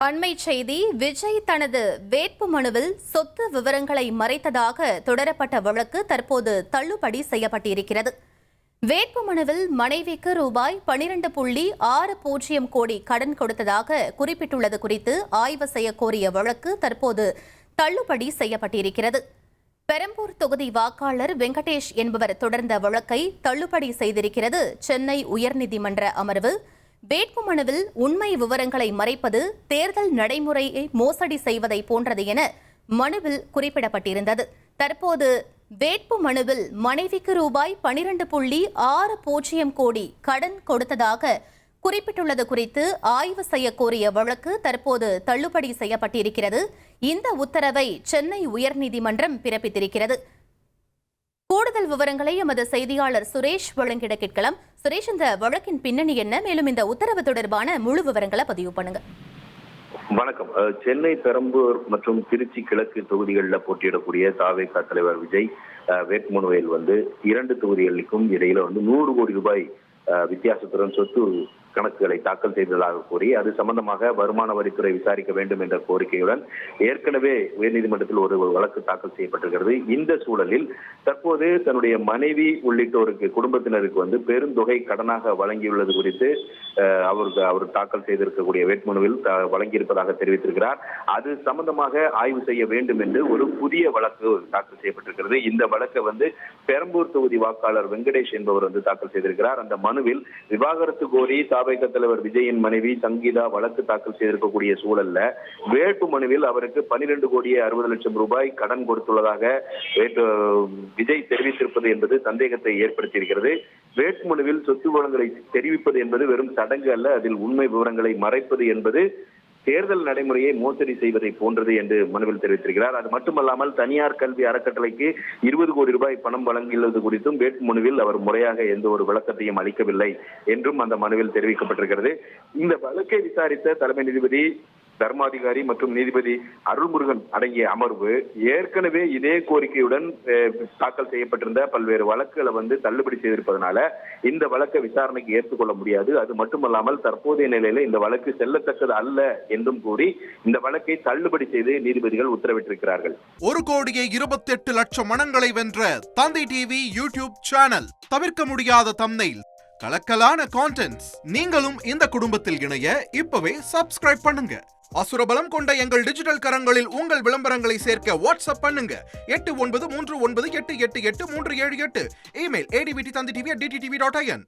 அண்மை செய்தி. விஜய் தனது வேட்புமனுவில் சொத்து விவரங்களை மறைத்ததாக தொடரப்பட்ட வழக்கு தற்போது தள்ளுபடி செய்யப்பட்டிருக்கிறது. வேட்புமனுவில் மனைவிக்கு ரூபாய் 12.60 கோடி கடன் கொடுத்ததாக குறிப்பிட்டுள்ளது குறித்து ஆய்வு செய்ய கோரிய வழக்கு தற்போது தள்ளுபடி செய்யப்பட்டிருக்கிறது. பெரம்பூர் தொகுதி வாக்காளர் வெங்கடேஷ் என்பவர் தொடர்ந்த வழக்கை தள்ளுபடி செய்திருக்கிறது சென்னை உயர்நீதிமன்ற அமர்வு. வேட்புமனுவில் உண்மை விவரங்களை மறைப்பது தேர்தல் நடைமுறையை மோசடி செய்வதை போன்றது என மனுவில் குறிப்பிடப்பட்டிருந்தது. தற்போது வேட்புமனுவில் மனைவிக்கு ரூபாய் 12.60 கோடி கடன் கொடுத்ததாக குறிப்பிட்டுள்ளது குறித்து ஆய்வு செய்ய கோரிய வழக்கு தற்போது தள்ளுபடி செய்யப்பட்டிருக்கிறது. இந்த உத்தரவை சென்னை உயர்நீதிமன்றம் பிறப்பித்திருக்கிறது. கூடுதல் விவரங்களை எமது செய்தியாளர் சுரேஷ் வழங்கிட கேட்கலாம். சுரேஷ், இந்த வழக்கின் பின்னணி என்ன? மேலும் இந்த உத்தரவு தொடர்பான முழு விவரங்களை பதிவு பண்ணுங்க. வணக்கம். சென்னை, பெரம்பூர் மற்றும் திருச்சி கிழக்கு தொகுதிகளில் போட்டியிடக்கூடிய தாவேகா தலைவர் விஜய் வேட்புமனுவில் 2 தொகுதிகளுக்கும் இடையில 100 கோடி ரூபாய் வித்தியாசத்துடன் சொத்து கணக்குகளை தாக்கல் செய்ததாக கூறி அது சம்பந்தமாக வருமான வரித்துறை விசாரிக்க வேண்டும் என்ற கோரிக்கையுடன் ஏற்கனவே உயர்நீதிமன்றத்தில் ஒரு வழக்கு தாக்கல் செய்யப்பட்டிருக்கிறது. இந்த சூழலில் தற்போது தன்னுடைய மனைவி உள்ளிட்டோருக்கு குடும்பத்தினருக்கு பெருந்தொகை கடனாக வழங்கியுள்ளது குறித்து அவர் தாக்கல் செய்திருக்கக்கூடிய வேட்புமனுவில் வழங்கியிருப்பதாக தெரிவித்திருக்கிறார். அது சம்பந்தமாக ஆய்வு செய்ய வேண்டும் என்று ஒரு புதிய வழக்கு தாக்கல் செய்யப்பட்டிருக்கிறது. இந்த வழக்கை பெரம்பூர் தொகுதி வாக்காளர் வெங்கடேஷ் என்பவர் தாக்கல் செய்திருக்கிறார். அந்த மனுவில் விவாகரத்து கோரி தாவேகா தலைவர் விஜயின் மனைவி சங்கீதா வழக்கு தாக்கல் செய்திருக்கக்கூடிய சூழல்ல வேட்பு மனுவில் அவருக்கு 12.60 கோடி ரூபாய் கடன் கொடுத்துள்ளதாக விஜய் தெரிவித்திருப்பது என்பது சந்தேகத்தை ஏற்படுத்தியிருக்கிறது. வேட்புமனுவில் சொத்து வளங்களை தெரிவிப்பது என்பது வெறும் சடங்கு அல்ல, அதில் உண்மை விவரங்களை மறைப்பது என்பது தேர்தல் நடைமுறையை மோசடி செய்வதை போன்றது என்று மனுவில் தெரிவித்திருக்கிறார். அது மட்டுமல்லாமல் தனியார் கல்வி அறக்கட்டளைக்கு 20 கோடி ரூபாய் பணம் வழங்கியுள்ளது குறித்தும் வேட்புமனுவில் அவர் முறையாக எந்த ஒரு விளக்கத்தையும் அளிக்கவில்லை என்றும் அந்த மனுவில் தெரிவிக்கப்பட்டிருக்கிறது. இந்த வழக்கை விசாரித்த தலைமை நீதிபதி தர்மாதிகாரி மற்றும் நீதிபதி அருள்முருகன் அடங்கிய அமர்வு ஏற்கனவே இதே கோரிக்கையுடன் தாக்கல் செய்யப்பட்டிருந்த பல்வேறு வழக்குகளை தள்ளுபடி செய்திருப்பதனால இந்த வழக்கை விசாரணைக்கு ஏற்றுக்கொள்ள முடியாது. அது மட்டுமல்லாமல் தற்போதைய நிலையில இந்த வழக்கு செல்லத்தக்கது அல்ல என்றும் கூறி இந்த வழக்கை தள்ளுபடி செய்து நீதிபதிகள் உத்தரவிட்டிருக்கிறார்கள். 1,28,00,000 மனங்களை வென்ற தந்தை டிவி யூடியூப் சேனல். தவிர்க்க முடியாத தம்ப்நெயில், கலக்கலான கான்டென்ட்ஸ். நீங்களும் இந்த குடும்பத்தில் இணைய இப்பவே சப்ஸ்கிரைப் பண்ணுங்க. அசுரபலம் கொண்ட எங்கள் டிஜிட்டல் கரங்களில் உங்கள் விளம்பரங்களை சேர்க்க வாட்ஸ்அப் பண்ணுங்க. 8939888378. Email advttv@dttv.in.